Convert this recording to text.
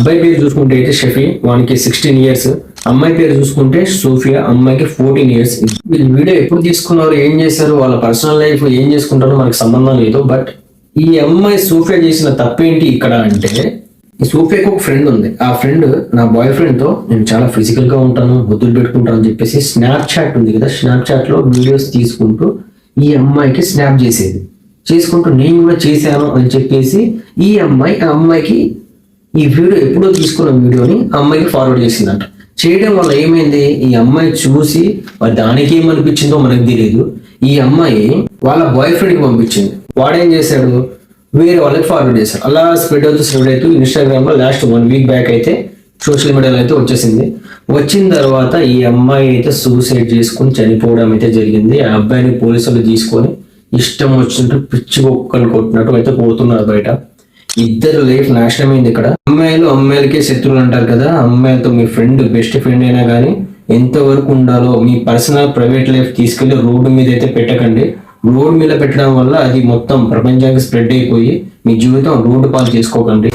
అబ్బాయి పేరు చూసుకుంటే అయితే షఫీ, వానికి 16 years. అమ్మాయి పేరు చూసుకుంటే సోఫియా, అమ్మాయికి 14 years. వీళ్ళు వీడియో ఎప్పుడు తీసుకున్నారు, ఏం చేశారు, వాళ్ళ పర్సనల్ లైఫ్ ఏం చేసుకుంటారో మనకి సంబంధం లేదు. బట్ ఈ అమ్మాయి సోఫియా చేసిన తప్పేంటి ఇక్కడ అంటే, ఈ సోఫియాకి ఒక ఫ్రెండ్ ఉంది. ఆ ఫ్రెండ్ నా బాయ్ ఫ్రెండ్ తో నేను చాలా ఫిజికల్ గా ఉంటాను, ముద్దులు పెట్టుకుంటాను అని చెప్పేసి స్నాప్ చాట్ ఉంది కదా, స్నాప్ చాట్ లో వీడియోస్ తీసుకుంటూ ఈ అమ్మాయికి స్నాప్ చేసేది. చేసుకుంటూ నేను కూడా చేశాను అని చెప్పేసి ఈ అమ్మాయికి ఈ వీడియో ఎప్పుడో తీసుకున్న వీడియోని అమ్మాయికి ఫార్వర్డ్ చేసిందంట. చేయడం వల్ల ఏమైంది, ఈ అమ్మాయి చూసి మరి దానికి ఏమనిపించిందో మనకు తెలియదు. ఈ అమ్మాయి వాళ్ళ బాయ్ ఫ్రెండ్ కి పంపించింది. వాడేం చేశాడు, వేరే వాళ్ళకి ఫార్వర్డ్ చేశారు. అలా స్ప్రెడ్ అవుతూ ఇన్స్టాగ్రామ్ లో లాస్ట్ 1 week బ్యాక్ అయితే సోషల్ మీడియాలో అయితే వచ్చేసింది. వచ్చిన తర్వాత ఈ అమ్మాయి అయితే సూసైడ్ చేసుకుని చనిపోవడం అయితే జరిగింది. ఆ అబ్బాయిని పోలీసులు తీసుకొని ఇష్టం వచ్చినట్టు పిచ్చి కుక్కలు కొట్టినట్టు అయితే పోతున్నారు బయట. ఇద్దరు లైఫ్ నాశనమైంది ఇక్కడ. అమ్మాయిలకే శత్రువులు అంటారు కదా, అమ్మాయిలతో మీ ఫ్రెండ్ బెస్ట్ ఫ్రెండ్ అయినా కానీ ఎంతవరకు ఉండాలో మీ పర్సనల్ ప్రైవేట్ లైఫ్ తీసుకెళ్లి రోడ్డు మీద అయితే పెట్టకండి. రోడ్డు మీద పెట్టడం వల్ల అది మొత్తం ప్రపంచానికి స్ప్రెడ్ అయిపోయి మీ జీవితం రోడ్డు పాలు చేసుకోకండి.